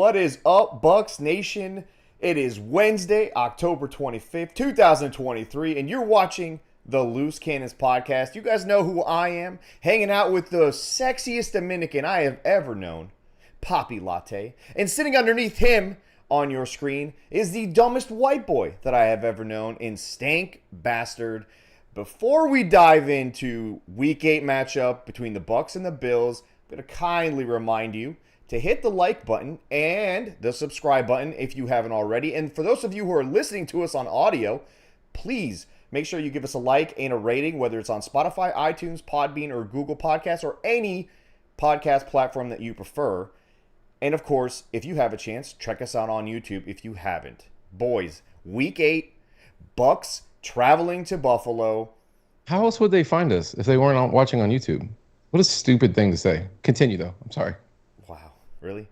What is up, Bucs Nation? It is Wednesday, October 25th, 2023, and you're watching the Loose Cannons Podcast. You guys know who I am, hanging out with the sexiest Dominican I have ever known, Poppy Latte. And sitting underneath him on your screen is the dumbest white boy that I have ever known in Stank Bastard. Before we dive into Week 8 matchup between the Bucs and the Bills, I'm going to kindly remind you to hit the like button and the subscribe button if you haven't already. And for those of you who are listening to us on audio, please make sure you give us a like and a rating, whether it's on Spotify, iTunes, Podbean, or Google Podcasts, or any podcast platform that you prefer. And of course, if you have a chance, check us out on YouTube if you haven't. Boys, Week 8, Bucs traveling to Buffalo. How else would they find us if they weren't watching on YouTube? What a stupid thing to say. Continue, though. I'm sorry. Wow, really?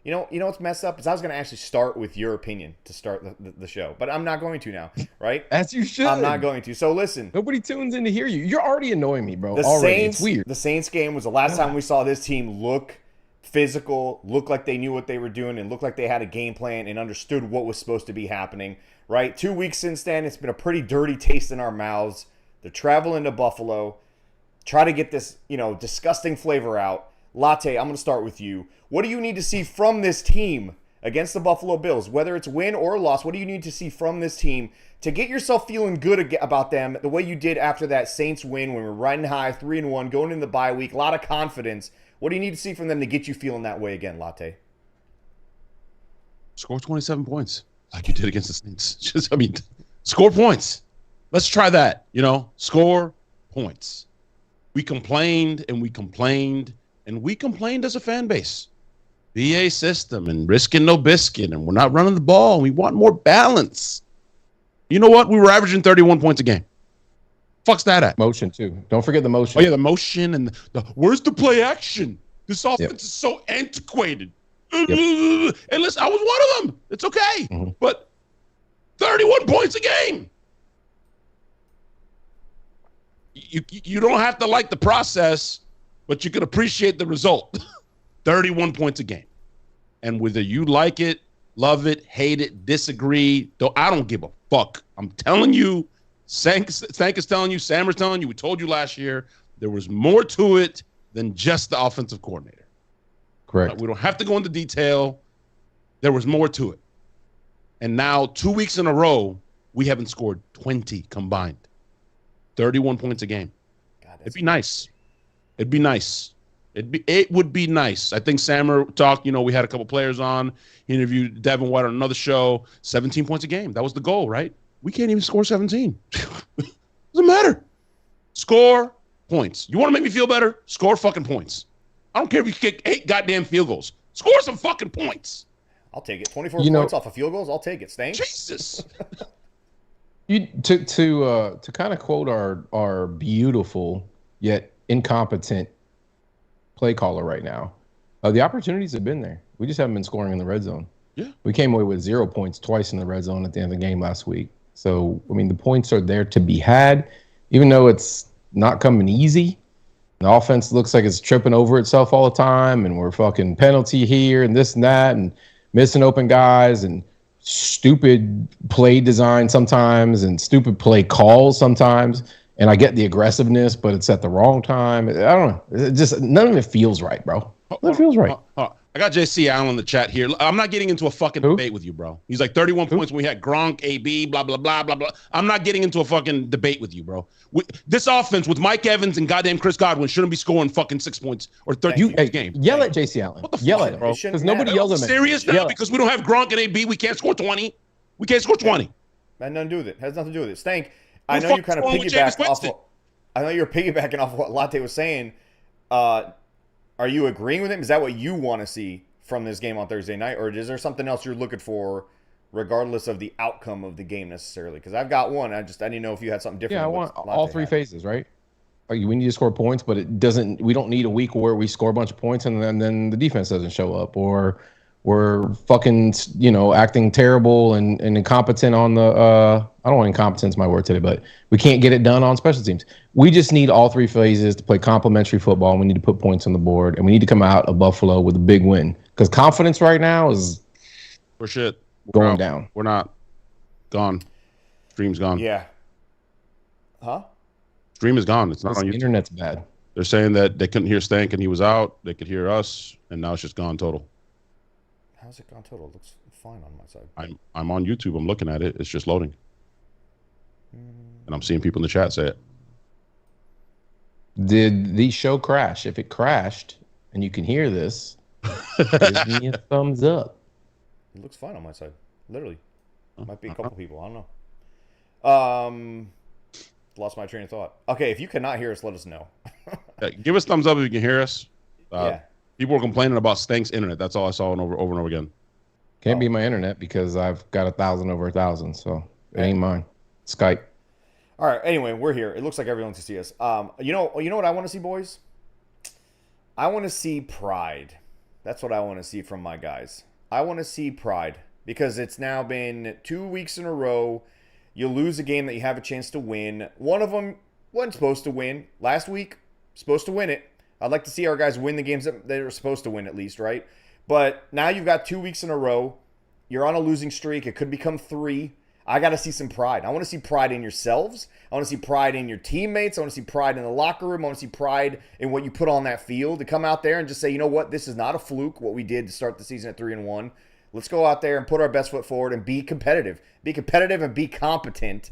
You know what's messed up is I was going to actually start with your opinion to start the show, but I'm not going to now, right? As you should. I'm not going to. So listen. Nobody tunes in to hear you. You're already annoying me, bro. It's weird. The Saints game was the last time we saw this team look physical, look like they knew what they were doing, and look like they had a game plan and understood what was supposed to be happening, right? 2 weeks since then, it's been a pretty dirty taste in our mouths. They're traveling to Buffalo. Try to get this, disgusting flavor out. Latte, I'm going to start with you. What do you need to see from this team against the Buffalo Bills? Whether it's win or loss, what do you need to see from this team to get yourself feeling good about them the way you did after that Saints win when we were riding high, 3-1, going into the bye week, a lot of confidence. What do you need to see from them to get you feeling that way again, Latte? Score 27 points like you did against the Saints. Score points. Let's try that, score points. We complained and we complained. And we complained as a fan base. BA system and risking no biscuit, and we're not running the ball. We want more balance. You know what? We were averaging 31 points a game. Fuck's that at? Motion, too. Don't forget the motion. Oh, yeah, the motion and where's the play action? This offense is so antiquated. Yep. And listen, I was one of them. It's okay. Mm-hmm. But 31 points a game. You don't have to like the process, but you can appreciate the result. 31 points a game. And whether you like it, love it, hate it, disagree, I don't give a fuck. I'm telling you, Sank is telling you, Sammer's telling you, we told you last year, there was more to it than just the offensive coordinator. Correct. We don't have to go into detail. There was more to it. And now 2 weeks in a row, we haven't scored 20 combined. 31 points a game. God, It'd be nice. It'd be nice. It would be nice. I think Sammer talked, we had a couple players on. He interviewed Devin White on another show. 17 points a game. That was the goal, right? We can't even score 17. Doesn't matter. Score points. You want to make me feel better? Score fucking points. I don't care if you kick 8 goddamn field goals. Score some fucking points. I'll take it. 24 points off of field goals. I'll take it. Stank. Jesus. To kind of quote our beautiful yet incompetent play caller right now, the opportunities have been there. We just haven't been scoring in the red zone. Yeah. We came away with 0 points twice in the red zone at the end of the game last week. So, the points are there to be had, even though it's not coming easy. The offense looks like it's tripping over itself all the time, and we're fucking penalty here and this and that and missing open guys and stupid play design sometimes and stupid play calls sometimes. And I get the aggressiveness, but it's at the wrong time. I don't know. It just none of it feels right, bro. None of it feels right. I got JC Allen in the chat here. I'm not getting into a fucking debate with you, bro. He's like 31 points when we had Gronk, AB, blah, blah, blah, blah, blah. I'm not getting into a fucking debate with you, bro. This offense with Mike Evans and goddamn Chris Godwin shouldn't be scoring fucking 6 points or 30 games. Yell at JC Allen. What the fuck, yell at him, bro? Because nobody yells at him. Serious now? Because we don't have Gronk and AB, we can't score 20. We can't score 20. That has nothing to do with it. Has nothing to do with it. Stank, I know you kind of piggyback off of... I know you're piggybacking off of what Latte was saying. Are you agreeing with him? Is that what you want to see from this game on Thursday night? Or is there something else you're looking for regardless of the outcome of the game necessarily? Because I've got one. I didn't know if you had something different. Yeah, I want all three phases, right? We need to score points, but we don't need a week where we score a bunch of points and then the defense doesn't show up, or we're fucking, acting terrible and incompetent on the, I don't want incompetence my word today, but we can't get it done on special teams. We just need all three phases to play complementary football, and we need to put points on the board, and we need to come out of Buffalo with a big win. Because confidence right now is For shit. Going down. We're not. Gone. Stream's gone. Yeah. Huh? Stream is gone. It's not on YouTube. Internet's bad. They're saying that they couldn't hear Stank and he was out. They could hear us, and now it's just gone total. How's it gone total? It looks fine on my side. I'm on YouTube. I'm looking at it. It's just loading. And I'm seeing people in the chat say it. Did the show crash? If it crashed and you can hear this, give me a thumbs up. It looks fine on my side. Literally. Might be a couple people. I don't know. Lost my train of thought. Okay, if you cannot hear us, let us know. Yeah, give us thumbs up if you can hear us. Yeah. People were complaining about Stank's internet. That's all I saw over and over again. Can't be my internet because I've got 1,000 over 1,000, so it ain't mine. Skype. All right. Anyway, we're here. It looks like everyone can see us. You know what I want to see, boys? I want to see pride. That's what I want to see from my guys. I want to see pride because it's now been 2 weeks in a row. You lose a game that you have a chance to win. One of them wasn't supposed to win. Last week, supposed to win it. I'd like to see our guys win the games that they were supposed to win at least, right? But now you've got 2 weeks in a row. You're on a losing streak. It could become 3. I got to see some pride. I want to see pride in yourselves. I want to see pride in your teammates. I want to see pride in the locker room. I want to see pride in what you put on that field. To come out there and just say, you know what? This is not a fluke, what we did to start the season at 3-1. Let's go out there and put our best foot forward and be competitive. Be competitive and be competent.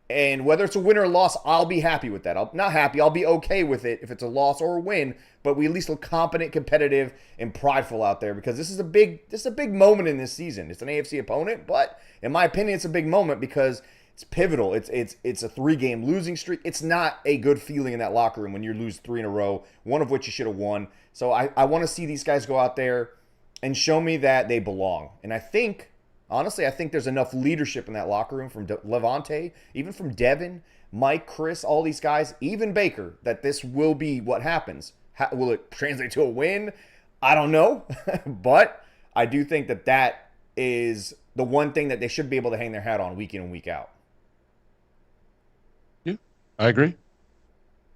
And whether it's a win or a loss, I'll be happy with that. Not happy. I'll be okay with it if it's a loss or a win. But we at least look competent, competitive, and prideful out there because this is a big moment in this season. It's an AFC opponent, but in my opinion, it's a big moment because it's pivotal. It's a 3-game losing streak. It's not a good feeling in that locker room when you lose 3 in a row, one of which you should have won. So I want to see these guys go out there and show me that they belong. And I think, honestly, there's enough leadership in that locker room from Levante, even from Devin, Mike, Chris, all these guys, even Baker, that this will be what happens. Will it translate to a win? I don't know. But I do think that is the one thing that they should be able to hang their hat on week in and week out. Yeah, I agree.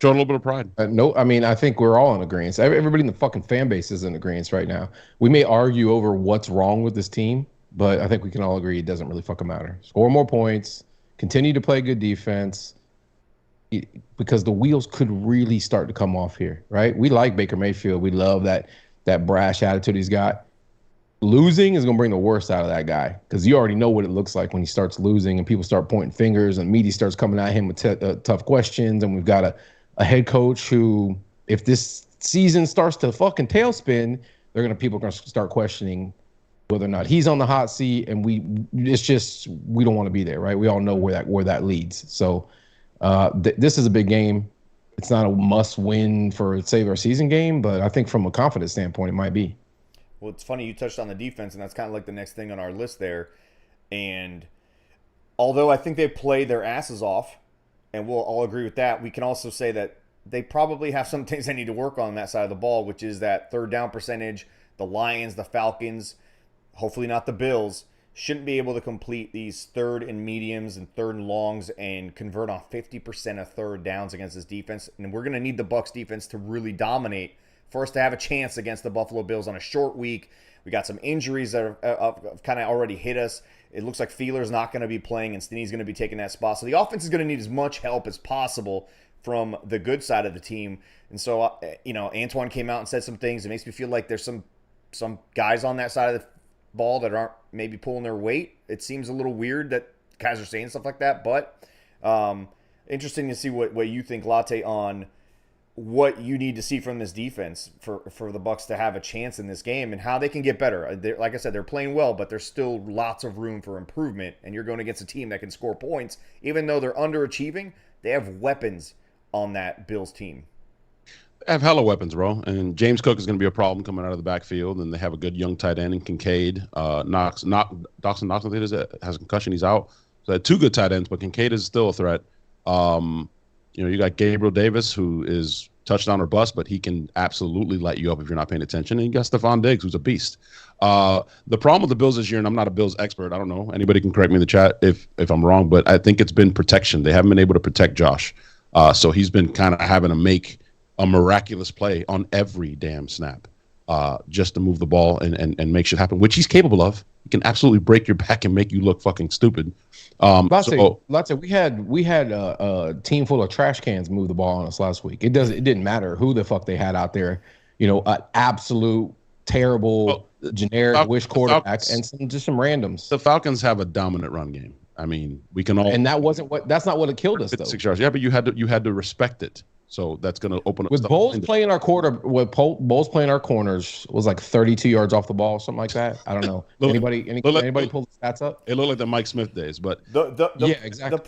Show a little bit of pride. No, I mean, I think we're all in agreement. Everybody in the fucking fan base is in agreement right now. We may argue over what's wrong with this team, but I think we can all agree it doesn't really fucking matter. Score more points, continue to play good defense, because the wheels could really start to come off here, right? We like Baker Mayfield. We love that brash attitude he's got. Losing is going to bring the worst out of that guy because you already know what it looks like when he starts losing and people start pointing fingers and media starts coming at him with tough questions. And we've got a head coach who, if this season starts to fucking tailspin, people are going to start questioning whether or not he's on the hot seat. And we don't want to be there, right? We all know where that leads. So this is a big game. It's not a must win for save our season game, but I think from a confidence standpoint, it might be. Well, it's funny you touched on the defense, and that's kind of like the next thing on our list there. And although I think they played their asses off, and we'll all agree with that, we can also say that they probably have some things they need to work on that side of the ball, which is that third down percentage. The Lions, the Falcons, hopefully not the Bills, shouldn't be able to complete these third and mediums and third and longs and convert on 50% of third downs against this defense. And we're going to need the Bucs defense to really dominate for us to have a chance against the Buffalo Bills on a short week. We got some injuries that have kind of already hit us. It looks like Feeler's not going to be playing and Stinney's going to be taking that spot. So the offense is going to need as much help as possible from the good side of the team. And so, Antoine came out and said some things. It makes me feel like there's some guys on that side of the ball that aren't maybe pulling their weight. It seems a little weird that guys are saying stuff like that. But interesting to see what you think, Latte, on what you need to see from this defense for the Bucs to have a chance in this game and how they can get better. Like I said, they're playing well, but there's still lots of room for improvement. And you're going against a team that can score points. Even though they're underachieving, they have weapons on that Bills team. They have hella weapons, bro. And James Cook is going to be a problem coming out of the backfield. And they have a good young tight end in Kincaid. Dawson Knox, I think has a concussion. He's out. So they had 2 good tight ends, but Kincaid is still a threat. You got Gabriel Davis, who is touchdown or bust, but he can absolutely light you up if you're not paying attention. And you got Stephon Diggs, who's a beast. The problem with the Bills this year, and I'm not a Bills expert, I don't know. Anybody can correct me in the chat if I'm wrong, but I think it's been protection. They haven't been able to protect Josh. So he's been kind of having to make a miraculous play on every damn snap. just to move the ball and make shit happen, which he's capable of. He can absolutely break your back and make you look fucking stupid. Let's say we had a team full of trash cans move the ball on us last week. It didn't matter who the fuck they had out there. An absolute terrible generic wish quarterback and some randoms. The Falcons have a dominant run game. I mean, we can all. And that's not what it killed us though. 6 yards. Yeah, but you had to respect it. So that's going to open up. With Bowles playing our Bowles playing our corners was like 32 yards off the ball, something like that. I don't know. Anybody pull the stats up? It looked like the Mike Smith days, but yeah, exactly. The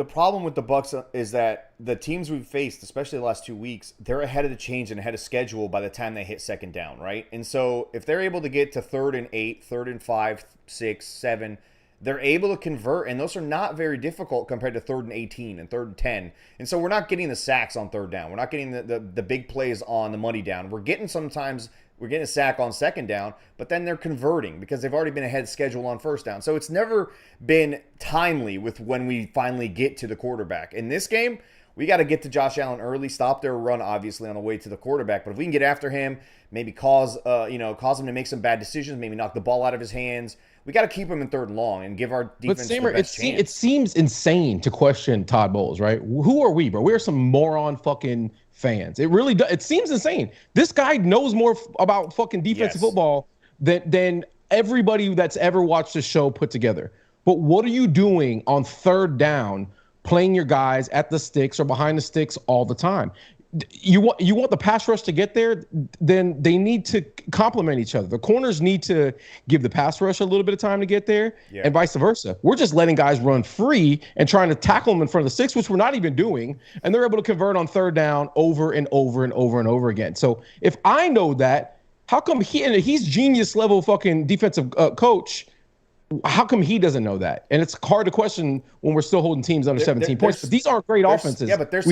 problem with the Bucs is that the teams we've faced, especially the last 2 weeks, they're ahead of the change and ahead of schedule by the time they hit second down, right? And so if they're able to get to 3rd and 8, 3rd and 5, 6, 7. They're able to convert, and those are not very difficult compared to 3rd and 18 and 3rd and 10. And so we're not getting the sacks on 3rd down. We're not getting the big plays on the money down. We're getting a sack on 2nd down, but then they're converting because they've already been ahead schedule on 1st down. So it's never been timely with when we finally get to the quarterback. In this game, we got to get to Josh Allen early, stop their run, obviously, on the way to the quarterback. But if we can get after him, maybe cause him to make some bad decisions, maybe knock the ball out of his hands, we got to keep him in 3rd and long and give our defense the best chance. It seems insane to question Todd Bowles, right? Who are we, bro? We're some moron fucking fans. It really does. It seems insane. This guy knows more about fucking defensive football than everybody that's ever watched the show put together. But what are you doing on 3rd down, playing your guys at the sticks or behind the sticks all the time? You want the pass rush to get there, then they need to complement each other. The corners need to give the pass rush a little bit of time to get there, and vice versa. We're just letting guys run free and trying to tackle them in front of the sticks, which we're not even doing, and they're able to convert on 3rd down over and over and over and over again. So if I know that, how come he's genius level fucking defensive coach? How come he doesn't know that? And it's hard to question when we're still holding teams under 17 points. But these aren't great offenses. Yeah, but there's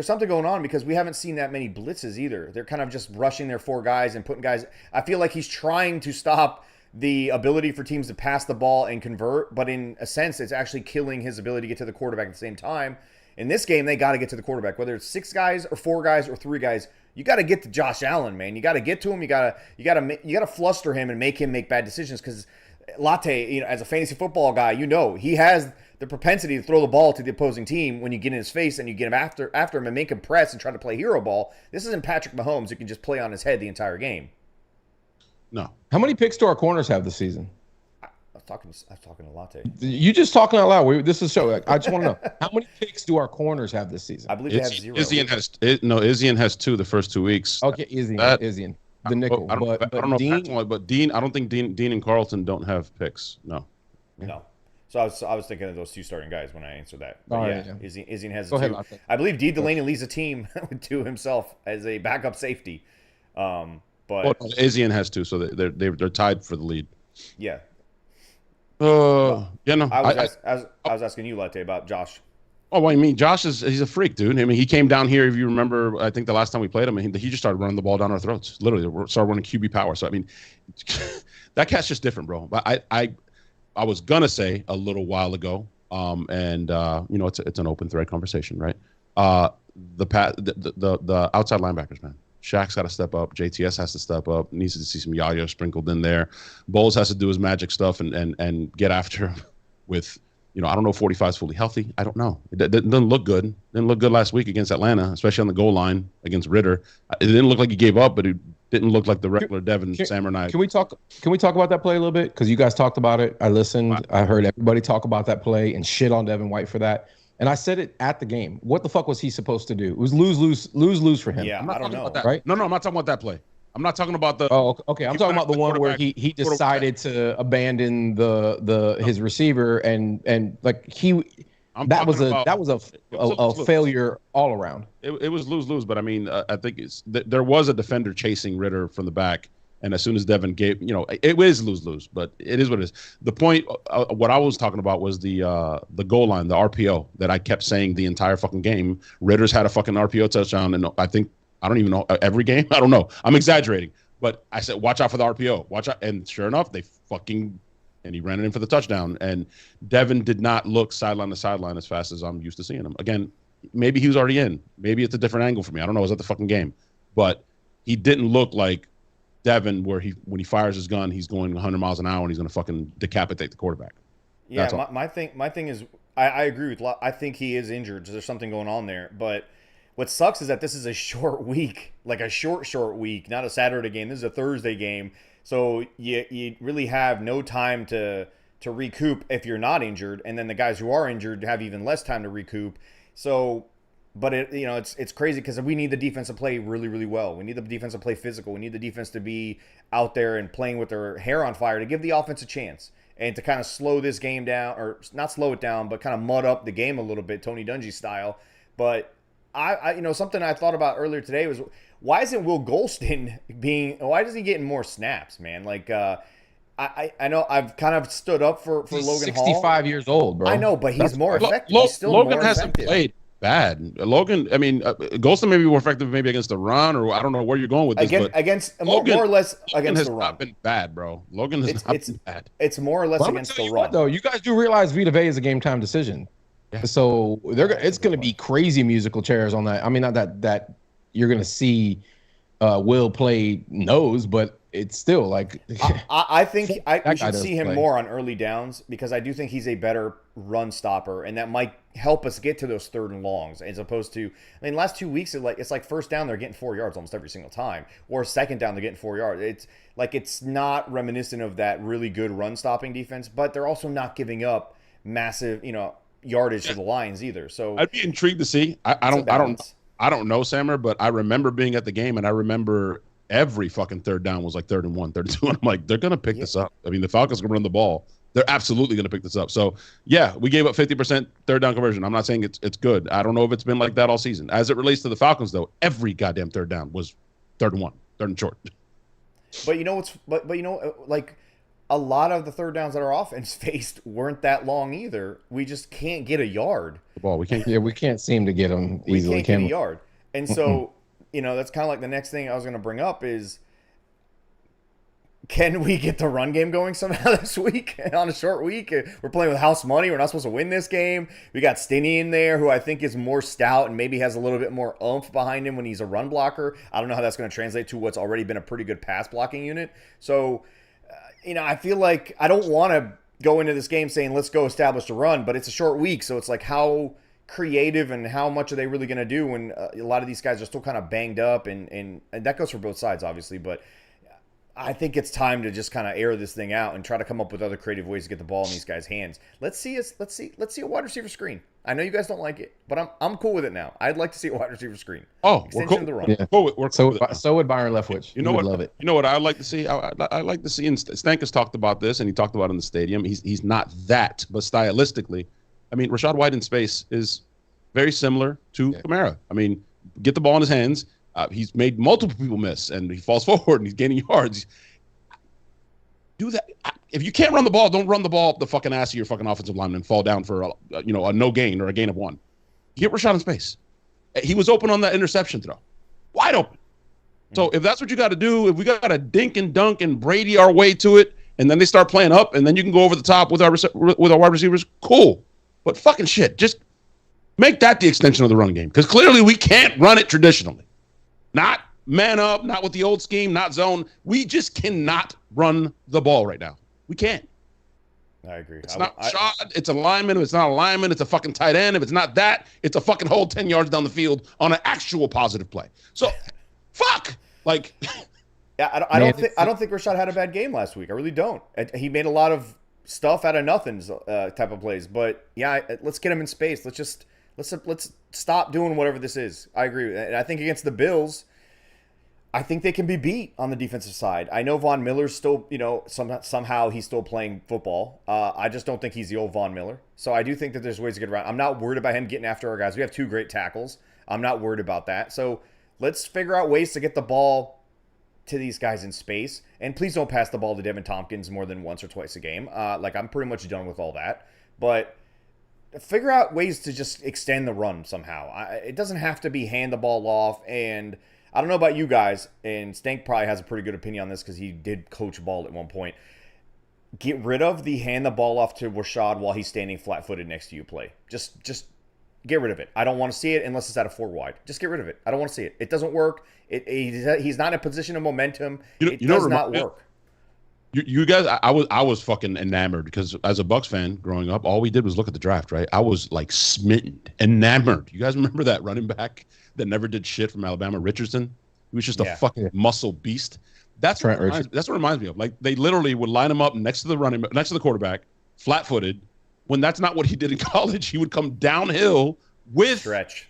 something going on because we haven't seen that many blitzes either. They're kind of just rushing their 4 guys and putting guys. I feel like he's trying to stop the ability for teams to pass the ball and convert, but in a sense, it's actually killing his ability to get to the quarterback at the same time. In this game, they got to get to the quarterback, whether it's 6 guys or 4 guys or 3 guys. You got to get to Josh Allen, man. You got to get to him. You got to fluster him and make him make bad decisions because Latte, as a fantasy football guy, he has the propensity to throw the ball to the opposing team when you get in his face and you get him after him and make him press and try to play hero ball. This isn't Patrick Mahomes who can just play on his head the entire game. No. How many picks do our corners have this season? I was talking to Latte. You just talking out loud. This is a show. I just want to know how many picks do our corners have this season? I believe they have 0. Izzian has 2 the first 2 weeks. Okay, Izzian. The nickel. I don't know. But Dean, I don't think Dean and Carlton don't have picks. No. So I was thinking of those 2 starting guys when I answered that. But Izzian has 2. Ahead, I believe D. Delaney leads a team with 2 himself as a backup safety. But Izzian has 2, so they're tied for the lead. Yeah. I was asking you, Latte, about Josh. Oh, I mean, he's a freak, dude. I mean, he came down here, if you remember, I think the last time we played him, he just started running the ball down our throats. Literally, started running QB power. So, I mean, that cat's just different, bro. But I was going to say a little while ago, it's an open thread conversation, right? The outside linebackers, man. Shaq's got to step up. JTS has to step up. Needs to see some Yaya sprinkled in there. Bowles has to do his magic stuff and get after him with – I don't know if 45 is fully healthy. I don't know. It doesn't look good. Didn't look good last week against Atlanta, especially on the goal line against Ritter. It didn't look like he gave up, but it didn't look like the regular Devin Samurai. Can we talk about that play a little bit? Because you guys talked about it. I listened. I heard everybody talk about that play and shit on Devin White for that. And I said it at the game. What the fuck was he supposed to do? It was lose for him. Yeah, I don't know. Right? No, I'm not talking about that play. I'm not talking about the. Oh, okay. I'm talking about the one where he decided to abandon his receiver and like that was a failure all around. It was lose, but I mean I think there was a defender chasing Ritter from the back, and as soon as Devin gave, it was lose, but it is what it is. The point, what I was talking about was the goal line, the RPO that I kept saying the entire fucking game. Ritter's had a fucking RPO touchdown, and I don't even know every game. I don't know. I'm exaggerating, but I said, watch out for the RPO. Watch out. And sure enough, and he ran it in for the touchdown. And Devin did not look sideline to sideline as fast as I'm used to seeing him. Again, maybe he was already in. Maybe it's a different angle for me. I don't know. I was at the fucking game. But he didn't look like Devin, where when he fires his gun, he's going 100 miles an hour and he's going to fucking decapitate the quarterback. Yeah, my thing is, I agree with. I think he is injured. So there's something going on there. But what sucks is that this is a short week, like a short week, not a Saturday game. This is a Thursday game, so you really have no time to recoup if you're not injured, and then the guys who are injured have even less time to recoup. So, but it's crazy because we need the defense to play really, really well. We need the defense to play physical. We need the defense to be out there and playing with their hair on fire to give the offense a chance and to kind of slow this game down, or not slow it down, but kind of mud up the game a little bit, Tony Dungy style. But I something I thought about earlier today was, why isn't Will Golston why is he getting more snaps, man? Like, I know I've kind of stood up for He's Logan 65 Hall. years old, bro. I know, but he's more effective. He's still Logan more hasn't effective. played bad. Logan, I mean, Golston may be more effective maybe against the run, or I don't know where you're going with this, against Logan, more or less Logan against has the run. not been bad, bro. Logan has not been bad. It's more or less But against the you run. what, though, you guys do realize Vita Vea is a game time decision. Yeah. So it's going to be crazy musical chairs on that. I mean, not that you're going to see Will play nose, but it's still like I think we guy should does see him play. more on early downs, because I do think he's a better run stopper, and that might help us get to those third and longs, as opposed to, I mean, last 2 weeks it's like first down they're getting 4 yards almost every single time, or second down they're getting 4 yards. It's not reminiscent of that really good run stopping defense, but they're also not giving up massive yardage to the Lions either. So I'd be intrigued to see. I don't know, Sammer, but I remember being at the game, and I remember every fucking third down was like 3rd and 1, 3rd and 2. And I'm like, they're going to pick this up. I mean, the Falcons going to run the ball. They're absolutely going to pick this up. So, yeah, we gave up 50% third down conversion. I'm not saying it's good. I don't know if it's been like that all season. As it relates to the Falcons, though, every goddamn third down was 3rd and 1, 3rd and short. But like a lot of the third downs that our offense faced weren't that long either. We just can't get a yard. The ball, we can't. Yeah, we can't seem to get them easily. We can't get a yard. And so, that's kind of like the next thing I was going to bring up is, can we get the run game going somehow this week on a short week? We're playing with house money. We're not supposed to win this game. We got Stinney in there, who I think is more stout and maybe has a little bit more oomph behind him when he's a run blocker. I don't know how that's going to translate to what's already been a pretty good pass blocking unit. So, I feel like I don't want to go into this game saying, let's go establish the run, but it's a short week. So it's like, how creative and how much are they really going to do when a lot of these guys are still kind of banged up, and that goes for both sides, obviously. But I think it's time to just kind of air this thing out and try to come up with other creative ways to get the ball in these guys' hands. Let's see a wide receiver screen. I know you guys don't like it, but I'm cool with it now. I'd like to see a wide receiver screen. Oh, extension we're cool. of the run. Yeah. We're cool with it. So would Byron Leftwich. You know what? Love it. You know what I'd like to see? I like to see, and Stank has talked about this, and he talked about it in the stadium. He's not that, but stylistically, I mean, Rachaad White in space is very similar to Kamara. I mean, get the ball in his hands. He's made multiple people miss, and he falls forward, and he's gaining yards. Do that. If you can't run the ball, don't run the ball up the fucking ass of your fucking offensive lineman and fall down for a no gain or a gain of 1. Get Rachaad in space. He was open on that interception throw, wide open. So if that's what you got to do, if we got to dink and dunk and Brady our way to it, and then they start playing up, and then you can go over the top with our wide receivers, cool. But fucking shit, just make that the extension of the run game, because clearly we can't run it traditionally. Not man up, not with the old scheme, not zone. We just cannot run the ball right now. We can't. I agree. It's not shot. It's a lineman. If it's not a lineman, it's a fucking tight end. If it's not that, it's a fucking hole 10 yards down the field on an actual positive play. So, fuck. Like, yeah, I don't think Rachaad had a bad game last week. I really don't. He made a lot of stuff out of nothing type of plays. But yeah, let's get him in space. Let's stop doing whatever this is. I agree. And I think against the Bills, I think they can be beat on the defensive side. I know Von Miller's still, somehow he's still playing football. I just don't think he's the old Von Miller. So I do think that there's ways to get around. I'm not worried about him getting after our guys. We have 2 great tackles. I'm not worried about that. So let's figure out ways to get the ball to these guys in space. And please don't pass the ball to Devin Tompkins more than once or twice a game. I'm pretty much done with all that. But figure out ways to just extend the run somehow. It doesn't have to be hand the ball off. And I don't know about you guys, and Stank probably has a pretty good opinion on this because he did coach ball at one point. Get rid of the hand the ball off to Rachaad while he's standing flat-footed next to you play. Just get rid of it. I don't want to see it unless it's at a 4 wide. Just get rid of it. I don't want to see it. It doesn't work. He's not in a position of momentum. It does not work. You guys, I was fucking enamored because as a Bucs fan growing up, all we did was look at the draft, right? I was like smitten, enamored. You guys remember that running back that never did shit from Alabama, Richardson? He was just a fucking muscle beast. That's what reminds me of. Like they literally would line him up next to the quarterback, flat-footed. When that's not what he did in college, he would come downhill with stretch,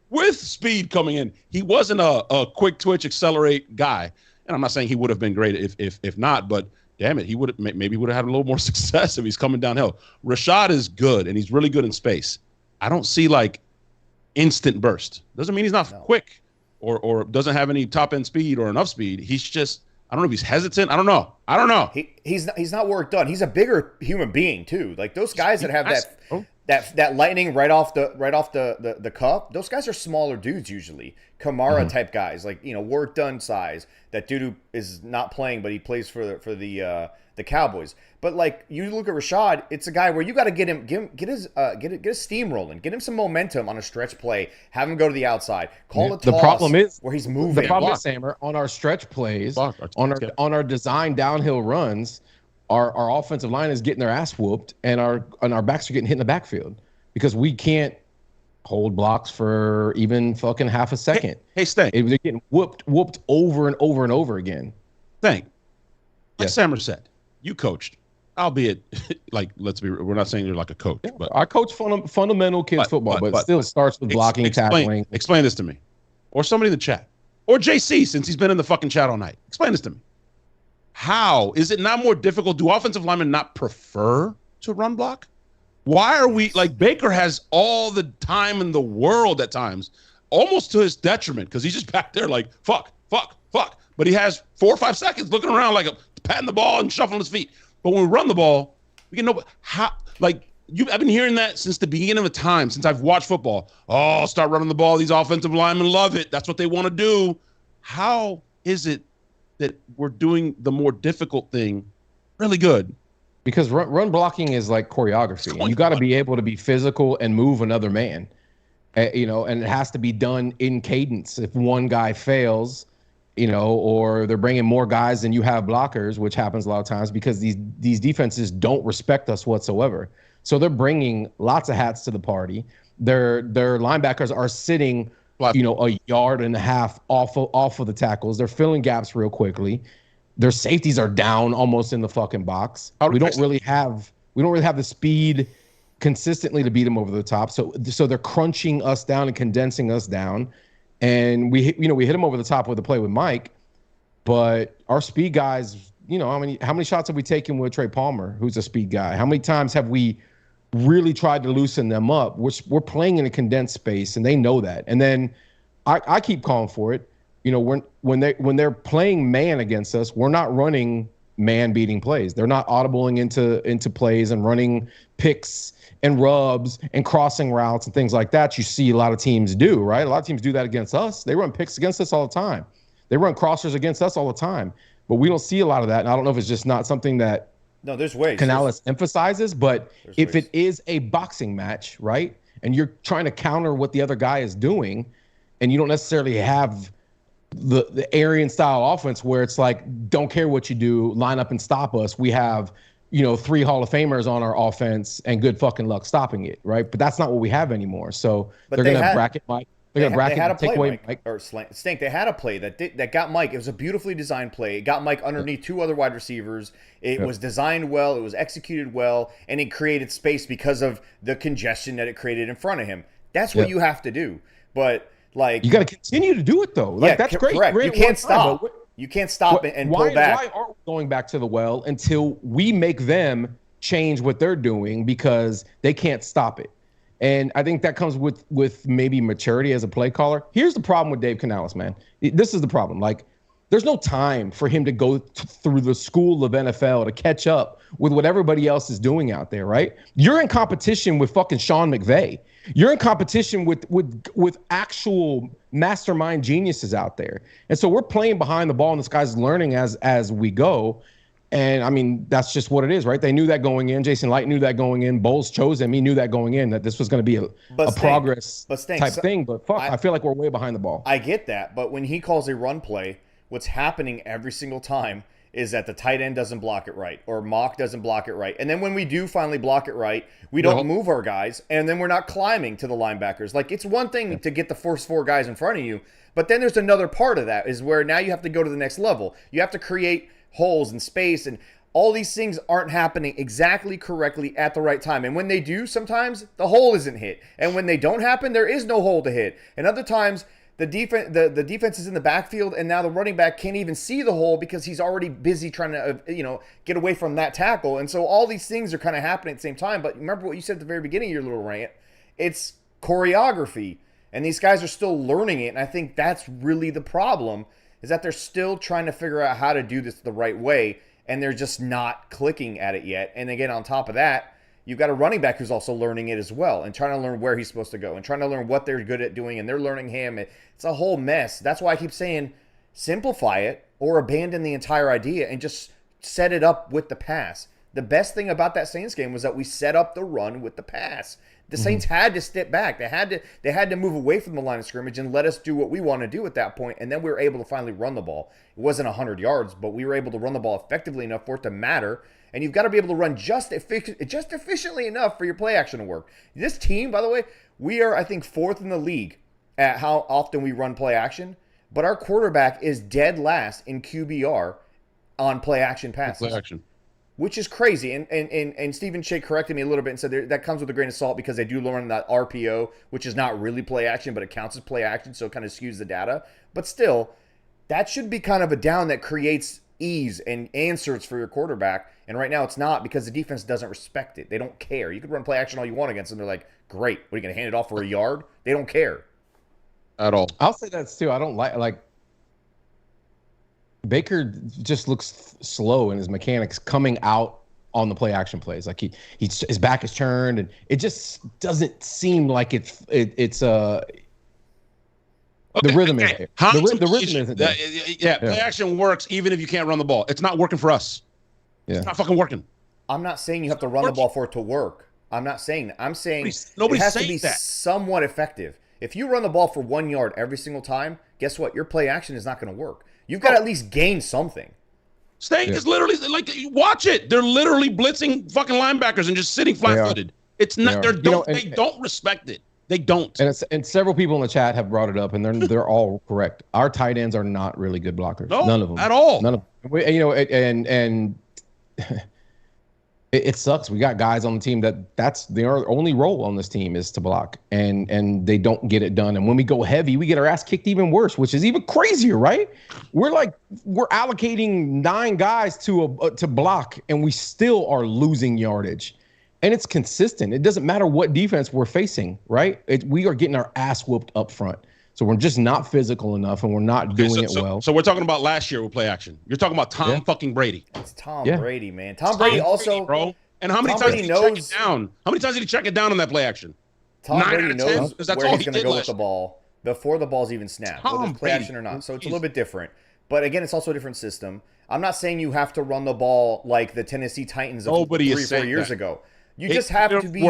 with speed coming in. He wasn't a quick twitch, accelerate guy. And I'm not saying he would have been great if not, but damn it, he would have had a little more success if he's coming downhill. Rashad is good, and he's really good in space. I don't see like instant burst. Doesn't mean he's not quick or doesn't have any top end speed or enough speed. He's just, I don't know if he's hesitant. I don't know. He's not work done. He's a bigger human being too. Like those guys that have that lightning right off the cuff. Those guys are smaller dudes usually. Kamara type guys, like work done size. That dude who is not playing, but he plays for the Cowboys. But like you look at Rashad, it's a guy where you got to get his steam rolling, get him some momentum on a stretch play, have him go to the outside, call a toss. The problem is where he's moving. The problem is, Sammer, on our stretch plays, on our design downhill runs, our offensive line is getting their ass whooped, and our backs are getting hit in the backfield because we can't hold blocks for even fucking half a second. Hey Stank. They're getting whooped over and over and over again. Stank. Like Sammer said, you coached, albeit like we're not saying you're like a coach, but I coach fundamental kids football, but it still starts with blocking, tackling. Explain this to me, or somebody in the chat, or JC since he's been in the fucking chat all night. Explain this to me. How is it not more difficult? Do offensive linemen not prefer to run block? Why are we like Baker has all the time in the world at times, almost to his detriment, because he's just back there like fuck. But he has 4 or 5 seconds looking around like patting the ball and shuffling his feet. But when we run the ball, we can know how. Like I've been hearing that since the beginning of time, since I've watched football. Oh, start running the ball. These offensive linemen love it. That's what they want to do. How is it that we're doing the more difficult thing really good? Because run blocking is like choreography. You got to be able to be physical and move another man, and it has to be done in cadence. If one guy fails, or they're bringing more guys than you have blockers, which happens a lot of times because these defenses don't respect us whatsoever. So they're bringing lots of hats to the party. Their linebackers are sitting, a yard and a half off of the tackles. They're filling gaps real quickly. Their safeties are down almost in the fucking box. We don't really have the speed consistently to beat them over the top. So they're crunching us down and condensing us down. And we hit them over the top with the play with Mike, but our speed guys, how many shots have we taken with Trey Palmer, who's a speed guy? How many times have we really tried to loosen them up? We're playing in a condensed space, and they know that. And then I keep calling for it. When they're playing man against us, we're not running man beating plays. They're not audibling into plays and running picks and rubs and crossing routes and things like that. You see a lot of teams do, right? A lot of teams do that against us. They run picks against us all the time. They run crossers against us all the time. But we don't see a lot of that. And I don't know if it's just not something that there's ways. Canales emphasizes, but if it is a boxing match, right, and you're trying to counter what the other guy is doing, and you don't necessarily have the Aryan style offense where it's like, don't care what you do, line up and stop us. We have, 3 Hall of Famers on our offense and good fucking luck stopping it, right? But that's not what we have anymore. So they're going to bracket Mike. They're going to bracket and take away Mike. Or Stink, they had a play that got Mike. It was a beautifully designed play. It got Mike underneath 2 other wide receivers. It was designed well. It was executed well. And it created space because of the congestion that it created in front of him. That's what you have to do. But like, you got to continue to do it though. Like that's great. Correct. You can't stop. You can't stop and pull back. Why aren't we going back to the well until we make them change what they're doing because they can't stop it? And I think that comes with maybe maturity as a play caller. Here's the problem with Dave Canales, man. This is the problem. Like, there's no time for him to go through the school of NFL to catch up with what everybody else is doing out there, right? You're in competition with fucking Sean McVay. You're in competition with actual mastermind geniuses out there. And so we're playing behind the ball, and this guy's learning as we go. And I mean, that's just what it is, right? They knew that going in. Jason Light knew that going in. Bowles chose him. He knew that going in, that this was going to be a progress type thing. But fuck, I feel like we're way behind the ball. I get that. But when he calls a run play, what's happening every single time is that the tight end doesn't block it right, or Mock doesn't block it right. And then when we do finally block it right, we don't move our guys, and then we're not climbing to the linebackers. Like, it's one thing to get the first 4 guys in front of you, but then there's another part of that is where now you have to go to the next level. You have to create holes and space, and all these things aren't happening exactly correctly at the right time. And when they do, sometimes the hole isn't hit. And when they don't happen, there is no hole to hit. And other times, the defense is in the backfield, and now the running back can't even see the hole because he's already busy trying to get away from that tackle. And so all these things are kind of happening at the same time. But remember what you said at the very beginning of your little rant. It's choreography, and these guys are still learning it. And I think that's really the problem, is that they're still trying to figure out how to do this the right way, and they're just not clicking at it yet. And again, on top of that, you've got a running back who's also learning it as well and trying to learn where he's supposed to go and trying to learn what they're good at doing, and they're learning him. It's a whole mess. That's why I keep saying simplify it or abandon the entire idea and just set it up with the pass. The best thing about that Saints game was that we set up the run with the pass. The Saints had to step back. They had to move away from the line of scrimmage and let us do what we want to do at that point, and then we were able to finally run the ball. It wasn't 100 yards, but we were able to run the ball effectively enough for it to matter. And you've got to be able to run just efficiently enough for your play action to work. This team, by the way, we are, I think, 4th in the league at how often we run play action, but our quarterback is dead last in QBR on play action passes. Play action. Which is crazy. And Stephen Shea corrected me a little bit and said that comes with a grain of salt because they do learn that RPO, which is not really play action, but it counts as play action, so it kind of skews the data. But still, that should be kind of a down that creates ease and answers for your quarterback. And right now it's not, because the defense doesn't respect it. They don't care. You could run play action all you want against them. They're like, great. What, are you going to hand it off for a yard? They don't care. At all. I'll say that too. I don't like Baker just looks slow in his mechanics coming out on the play action plays. Like his back is turned, and it just doesn't seem like it's the rhythm isn't there. The rhythm isn't there. Yeah, play action works even if you can't run the ball. It's not working for us. Yeah. It's not fucking working. I'm not saying you have to run the ball for it to work. I'm not saying that. I'm saying nobody's it has to saying be that. somewhat effective. If you run the ball for 1 yard every single time, guess what? Your play action is not going to work. You've got to at least gain something. Staying is literally like, watch it. They're literally blitzing fucking linebackers and just sitting flat-footed. It's not. They don't respect it. They don't. And several people in the chat have brought it up, and they're all correct. Our tight ends are not really good blockers. No, none of them at all. None of them. And it sucks. We got guys on the team that's their only role on this team is to block, and they don't get it done. And when we go heavy, we get our ass kicked even worse, which is even crazier, right? We're allocating 9 guys to block, and we still are losing yardage. And it's consistent. It doesn't matter what defense we're facing, right? We are getting our ass whooped up front. So we're just not physical enough, and we're not doing it well. So we're talking about last year with play action. You're talking about Tom fucking Brady. It's Tom Brady, man. Tom Brady also, bro. And how many times did he check it down? How many times did he check it down on that play action? Tom Brady knows where he's going to go with the ball before the ball's even snapped, whether it's play action or not. So it's a little bit different. But again, it's also a different system. I'm not saying you have to run the ball like the Tennessee Titans of 3 or 4 years ago. You just have to be.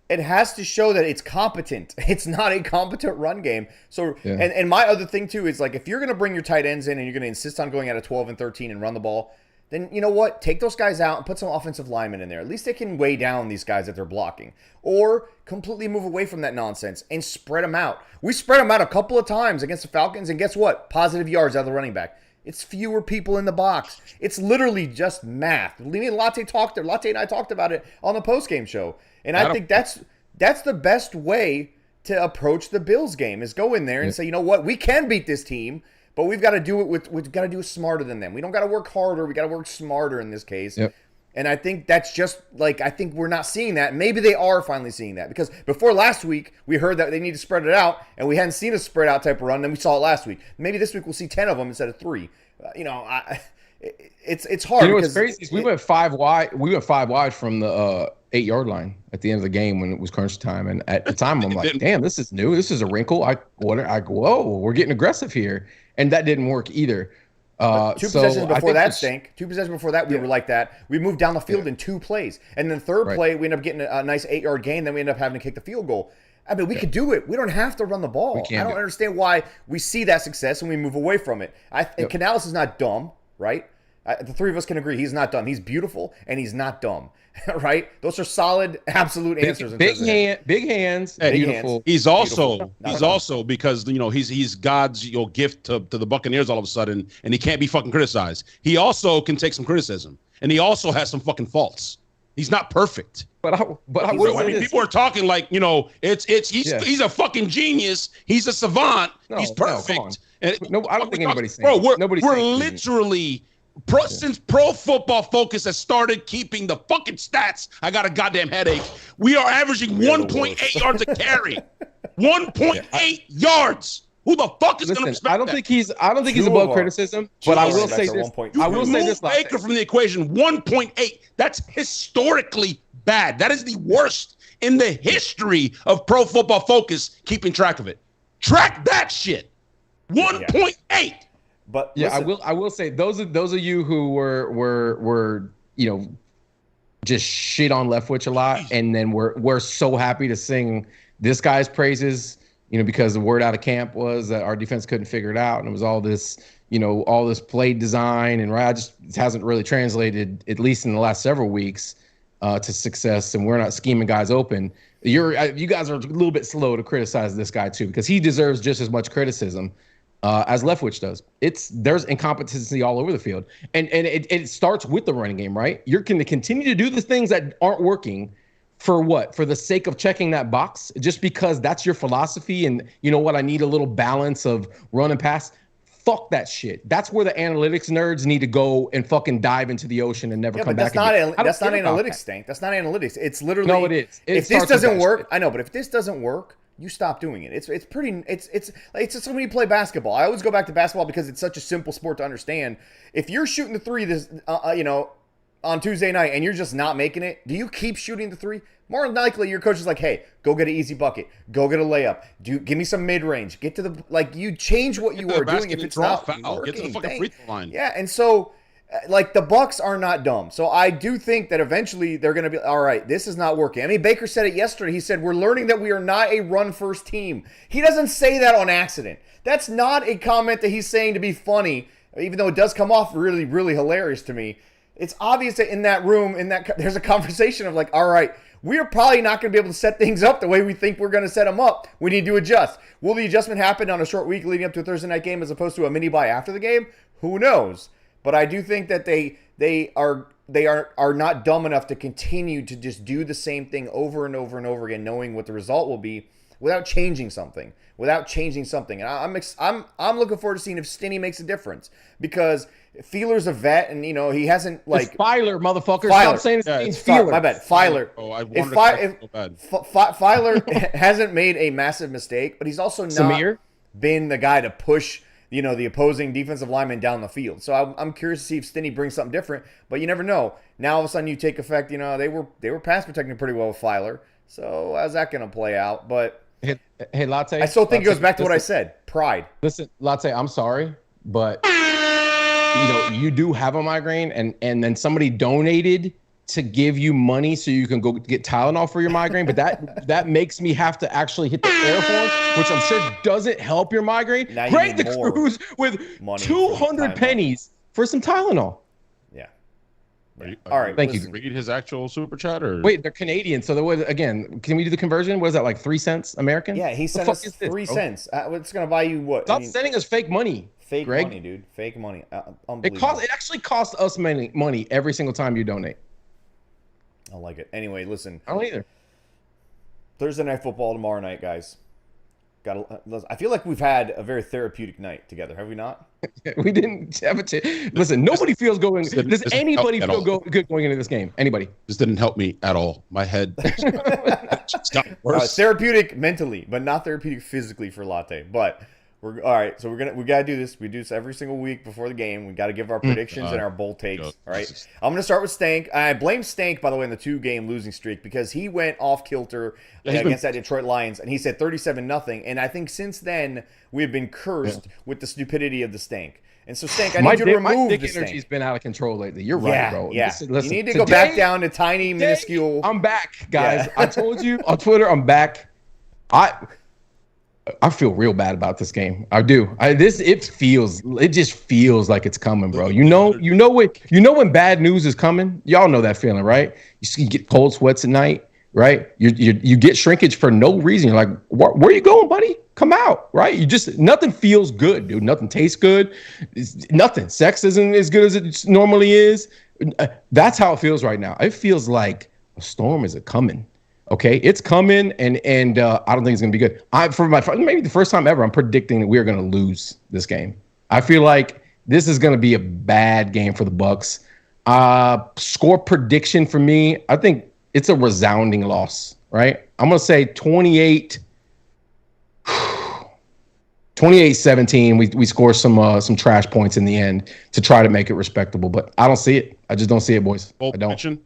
It has to show that it's competent. It's not a competent run game. So, and my other thing too is, like, if you're going to bring your tight ends in and you're going to insist on going out of 12 and 13 and run the ball, then you know what? Take those guys out and put some offensive linemen in there. At least they can weigh down these guys that they're blocking, or completely move away from that nonsense and spread them out. We spread them out a couple of times against the Falcons, and guess what? Positive yards out of the running back. It's fewer people in the box. It's literally just math. Latte and I talked about it on the postgame show. And I think that's the best way to approach the Bills game, is go in there and say, you know what, we can beat this team, but we've got to do it smarter than them. We don't got to work harder. We got to work smarter in this case. Yep. And I think that's just like, I think we're not seeing that. Maybe they are finally seeing that, because before last week we heard that they need to spread it out, and we hadn't seen a spread out type of run. Then we saw it last week. Maybe this week we'll see 10 of them instead of 3. It's hard. You know what's crazy is we went 5 wide. We went 5 wide from the 8-yard line at the end of the game when it was crunch time. And at the time, I'm like, damn, this is new. This is a wrinkle. Whoa, we're getting aggressive here. And that didn't work either. Two possessions before that stink. 2 possessions before that, we were like that. We moved down the field in 2 plays. And then third play, we ended up getting a nice 8-yard gain. Then we ended up having to kick the field goal. I mean, we could do it. We don't have to run the ball. I don't understand why we see that success and we move away from it. And Canales is not dumb, right? The three of us can agree he's not dumb. He's beautiful and he's not dumb, right? Those are solid, absolute answers. Big hands, beautiful. He's also because he's God's gift to the Buccaneers all of a sudden, and he can't be fucking criticized. He also can take some criticism, and he also has some fucking faults. He's not perfect. But I will say this. People are talking like he's a fucking genius. He's a savant. He's perfect. No, I don't think anybody's saying. Bro, we're literally. Since Pro Football Focus has started keeping the fucking stats, I got a goddamn headache. We are averaging 1.8 yards a carry. 1.8 yards. Who the fuck is going to respect I don't think he's above criticism, but I will say this. I will say this. Baker from the equation, 1.8. That's historically bad. That is the worst in the history of Pro Football Focus keeping track of it. Track that shit. 1.8. But listen, I will say those of you who were just shit on Leftwich a lot, and then we're so happy to sing this guy's praises, because the word out of camp was that our defense couldn't figure it out, and it was all this play design, and it hasn't really translated, at least in the last several weeks, to success, and we're not scheming guys open. You guys are a little bit slow to criticize this guy too, because he deserves just as much criticism as Leftwich does. There's incompetency all over the field, and it starts with the running game, right? You're going to continue to do the things that aren't working for what? For the sake of checking that box, just because that's your philosophy, and you know what? I need a little balance of run and pass. Fuck that shit. That's where the analytics nerds need to go and fucking dive into the ocean and never come back. That's not analytics, Stank. That's not analytics. It's literally no, it is. If this doesn't work, I know, but if this doesn't work, you stop doing it. It's just when you play basketball. I always go back to basketball because it's such a simple sport to understand. If you're shooting the three on Tuesday night and you're just not making it, do you keep shooting the three? More than likely, your coach is like, "Hey, go get an easy bucket. Go get a layup. Give me some mid range. Get to the you change what you are doing if it's not working. Get to the fucking free throw line." Yeah, and so. The Bucs are not dumb. So I do think that eventually they're going to be, all right, this is not working. I mean, Baker said it yesterday. He said, we're learning that we are not a run-first team. He doesn't say that on accident. That's not a comment that he's saying to be funny, even though it does come off really, really hilarious to me. It's obvious that in that room, there's a conversation of all right, we're probably not going to be able to set things up the way we think we're going to set them up. We need to adjust. Will the adjustment happen on a short week leading up to a Thursday night game as opposed to a mini-bye after the game? Who knows? But I do think that they are not dumb enough to continue to just do the same thing over and over and over again, knowing what the result will be without changing something. And I'm looking forward to seeing if Stinney makes a difference, because Fieller's a vet, and he hasn't It's Filer, motherfucker. Stop saying his name's Fielder. My bad, Filer. Oh, I wanted so bad. Filer hasn't made a massive mistake, but he's also not been the guy to push the opposing defensive lineman down the field. So I'm curious to see if Stinney brings something different, but you never know. Now all of a sudden you take effect. They were pass protecting pretty well with Filer. So how's that going to play out? But hey, Latte. I still think it goes back to what I said. Pride. Listen, Latte, I'm sorry, but you do have a migraine, and then somebody donated to give you money so you can go get Tylenol for your migraine, but that makes me have to actually hit the air horn, which I'm sure doesn't help your migraine. Grade the Cruise with 200 pennies for some Tylenol. Yeah. All right. Thank you. Read his actual super chat, or wait, they're Canadian, so there was, again, can we do the conversion? What is that, like 3 cents American? Yeah, he sent us 3 cents. It's gonna buy you what? Stop sending us fake money. Fake Greg. Money, dude. Fake money. Unbelievable. It actually costs us money every single time you donate. I like it. Anyway, listen. I don't either. Thursday night football tomorrow night, guys. I feel like we've had a very therapeutic night together, have we not? We didn't have a Listen, nobody feels going. Does anybody feel good going into this game? Anybody? This didn't help me at all. My head just got worse. Therapeutic mentally, but not therapeutic physically for Latte. But We're all right. So we gotta do this. We do this every single week before the game. We got to give our predictions and our bold takes. All right. I'm gonna start with Stank. I blame Stank, by the way, in the 2-game losing streak because he went off kilter against that Detroit Lions and he said 37-0. And I think since then we have been cursed with the stupidity of the Stank. And so Stank, I need you to remove my dick the Stank. energy's been out of control lately. You're right, bro. Yeah. Listen, you need to go back down to tiny, minuscule. I'm back, guys. I told you on Twitter, I'm back. I feel real bad about this game. I do. It just feels like it's coming, bro. You know when bad news is coming. Y'all know that feeling, right? You get cold sweats at night, right? You get shrinkage for no reason. You're like, where you going, buddy? Come out, right? Nothing feels good, dude. Nothing tastes good. Nothing. Sex isn't as good as it normally is. That's how it feels right now. It feels like a storm is coming. Okay, it's coming, and I don't think it's gonna be good. Maybe the first time ever, I'm predicting that we are gonna lose this game. I feel like this is gonna be a bad game for the Bucs. Score prediction for me, I think it's a resounding loss. Right, I'm gonna say 28-17. We score some trash points in the end to try to make it respectable, but I don't see it. I just don't see it, boys. I don't.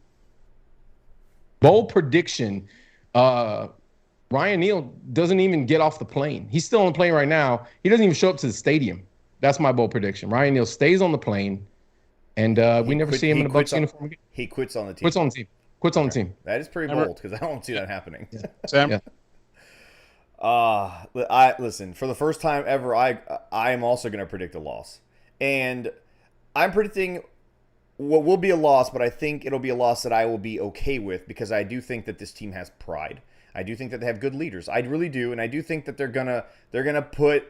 Bold prediction. Ryan Neal doesn't even get off the plane. He's still on the plane right now. He doesn't even show up to the stadium. That's my bold prediction. Ryan Neal stays on the plane, and we never see him in a Bucs uniform again. He quits on the team. Quits on the team. That is pretty bold because I don't see that happening. Yeah. Sam? Yeah. Listen, for the first time ever, I am also going to predict a loss. And I'm predicting what will be a loss, but I think it'll be a loss that I will be okay with because I do think that this team has pride. I do think that they have good leaders. I really do, and I do think that they're gonna put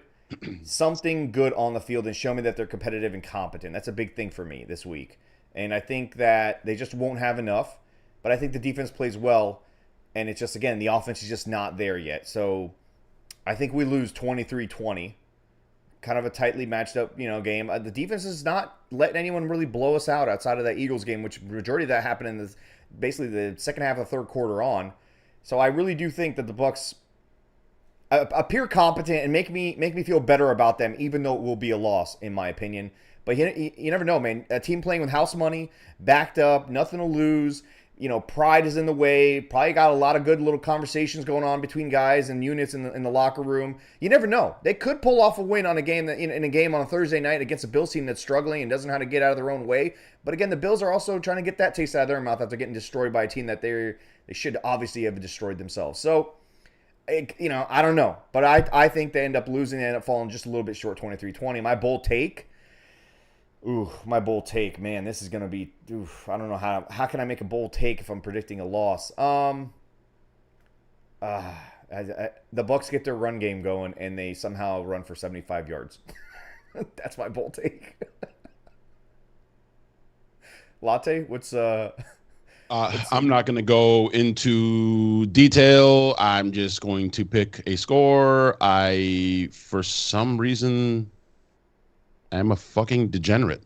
something good on the field and show me that they're competitive and competent. That's a big thing for me this week. And I think that they just won't have enough, but I think the defense plays well, and it's just, again, the offense is just not there yet. So I think we lose 23-20. Kind of a tightly matched up, game. The defense is not letting anyone really blow us out outside of that Eagles game, which majority of that happened in basically the second half of the third quarter on. So I really do think that the Bucs appear competent and make me feel better about them, even though it will be a loss, in my opinion. But you never know, man. A team playing with house money, backed up, nothing to lose. Pride is in the way. Probably got a lot of good little conversations going on between guys and units in the locker room. You never know. They could pull off a win on a game in a game on a Thursday night against a Bills team that's struggling and doesn't know how to get out of their own way. But again, the Bills are also trying to get that taste out of their mouth after getting destroyed by a team that they should obviously have destroyed themselves. So, I don't know. But I think they end up losing and end up falling just a little bit short, 23-20. My bold take. My bold take, man, this is going to be, I don't know how can I make a bold take if I'm predicting a loss? The Bucs get their run game going and they somehow run for 75 yards. That's my bold take. Latte, what's I'm not going to go into detail. I'm just going to pick a score. For some reason, I'm a fucking degenerate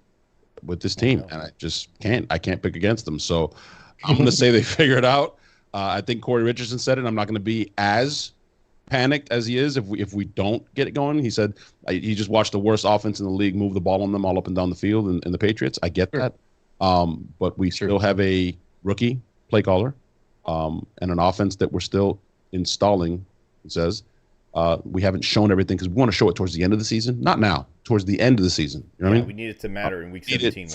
with this team, and I just can't. I can't pick against them. So I'm going to say they figure it out. I think Corey Richardson said it. I'm not going to be as panicked as he is if we don't get it going. He said he just watched the worst offense in the league move the ball on them all up and down the field in the Patriots. I get that. But we still have a rookie play caller and an offense that we're still installing, he says. We haven't shown everything because we want to show it towards the end of the season. Not now, towards the end of the season. You know what I mean? We need it to matter in week 17.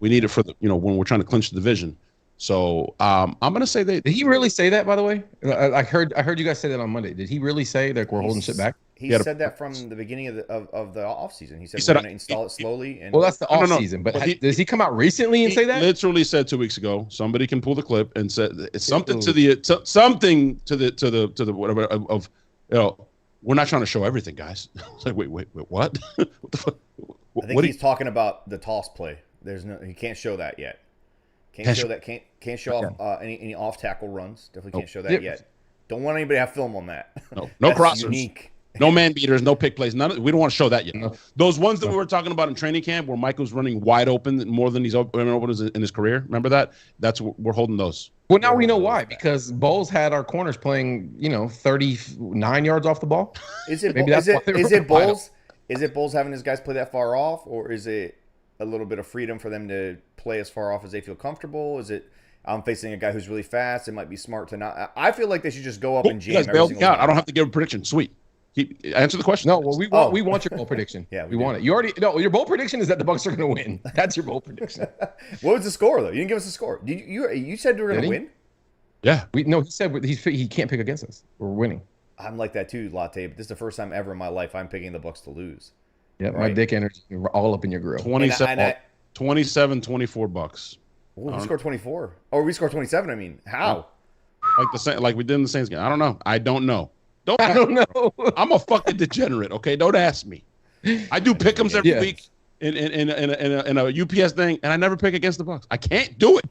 We need it for the when we're trying to clinch the division. So I'm going to say that. Did he really say that, by the way? I heard you guys say that on Monday. Did he really say that we're holding shit back? He said that from the beginning of the offseason. He said we're going to install it slowly. And well, that's the offseason. But does he come out recently and say that? He literally said 2 weeks ago. Somebody can pull the clip and said it's something to the whatever of we're not trying to show everything, guys. It's like wait, what? What the fuck? I think he's talking about the toss play. He can't show that yet. Can't show off any off tackle runs. Definitely can't show that yet. Don't want anybody to have film on that. No crossers. Unique. No man beaters, no pick plays. We don't want to show that yet. No. Those ones that we were talking about in training camp where Michael's running wide open more than he's open in his career. Remember that? We're holding those. Well, now we know why, because Bowles had our corners playing, 39 yards off the ball. Is it Bowles? Is it Bulls having his guys play that far off, or is it a little bit of freedom for them to play as far off as they feel comfortable? Is it I'm facing a guy who's really fast? It might be smart to not. I feel like they should just go up and jam. You guys bailed me out. I don't have to give a prediction. Sweet. Answer the question. No, well, we want your bold prediction. Yeah, we want it. You already your bold prediction is that the Bucs are going to win. That's your bold prediction. What was the score though? You didn't give us a score. You said we were going to win? Yeah. He said he can't pick against us. We're winning. I'm like that too, Latte. But this is the first time ever in my life I'm picking the Bucs to lose. Yeah, right? My dick energy all up in your grill. 27, 24 Bucs. Oh, we scored 24. Or we scored 27. I mean, how? Like we did in the Saints game. I don't know. I don't know. I don't know. I'm a fucking degenerate. Okay, don't ask me. I do pick'ems every week in a UPS thing, and I never pick against the Bucs. I can't do it.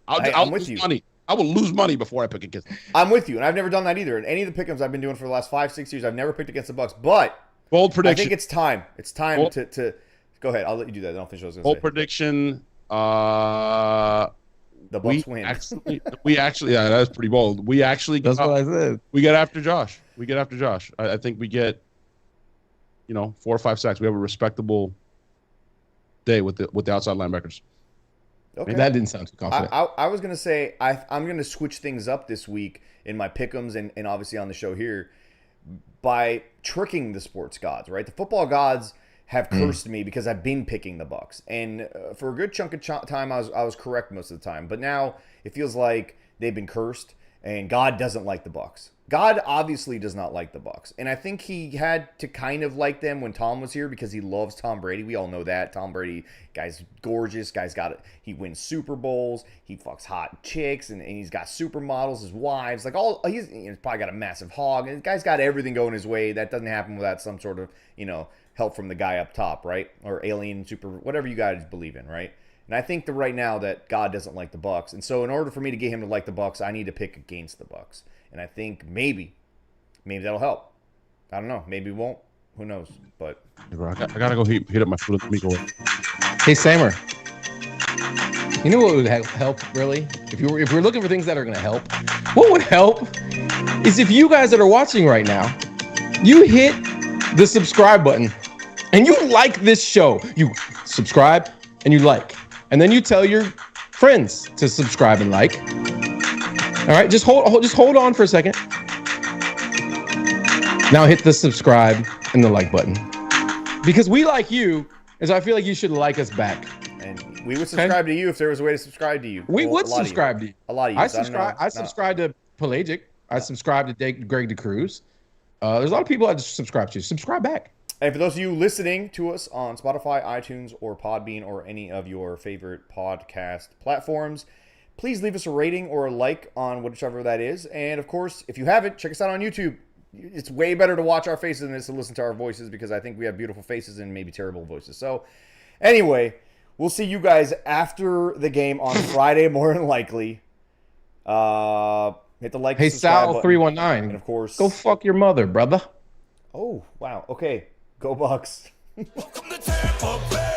I'll lose money. I will lose money before I pick against them. I'm with you, and I've never done that either. In any of the pick'ems I've been doing for the last 5-6 years, I've never picked against the Bucs. But bold prediction. I think it's time. It's time to go ahead. I'll let you do that. I don't finish what I was going to say. Bold prediction. The Bucs win. We actually, yeah, that's pretty bold. We actually. That's what I said. We get after Josh. I think we get, 4 or 5 sacks. We have a respectable day with the outside linebackers. Okay. That didn't sound too confident. I was going to say I'm going to switch things up this week in my pick'ems and obviously on the show here by tricking the sports gods, right? The football gods have cursed me because I've been picking the Bucs. And for a good chunk of time, I was correct most of the time. But now it feels like they've been cursed and God doesn't like the Bucs. God obviously does not like the Bucs. And I think he had to kind of like them when Tom was here because he loves Tom Brady. We all know that. Tom Brady, guy's gorgeous. Guy's got it. He wins Super Bowls. He fucks hot chicks and he's got supermodels, his wives. Like he's probably got a massive hog. And the guy's got everything going his way. That doesn't happen without some sort of, help from the guy up top, right? Or alien super, whatever you guys believe in, right? And I think right now that God doesn't like the Bucs. And so in order for me to get him to like the Bucs, I need to pick against the Bucs. And I think maybe that'll help. I don't know. Maybe it won't. Who knows? But I gotta go heat up my food. Let me go. Hey, Samer. You know what would help really? If we're looking for things that are going to help, what would help is if you guys that are watching right now, you hit the subscribe button and you like this show. You subscribe and you like, and then you tell your friends to subscribe and like. All right, just hold on for a second. Now hit the subscribe and the like button. Because we like you, as I feel like you should like us back. And we would subscribe to you if there was a way to subscribe to you. We would subscribe to you. A lot of you. I subscribe to Pelagic. I subscribe to Greg DeCruz. There's a lot of people I just subscribe to. Subscribe back. And for those of you listening to us on Spotify, iTunes, or Podbean, or any of your favorite podcast platforms, please leave us a rating or a like on whichever that is. And, of course, if you haven't, check us out on YouTube. It's way better to watch our faces than it is to listen to our voices because I think we have beautiful faces and maybe terrible voices. So, anyway, we'll see you guys after the game on Friday, more than likely. Hit the like. Hey, Sal 319. And, of course, go fuck your mother, brother. Oh, wow. Okay. Go Bucs. Welcome to Tampa Bay.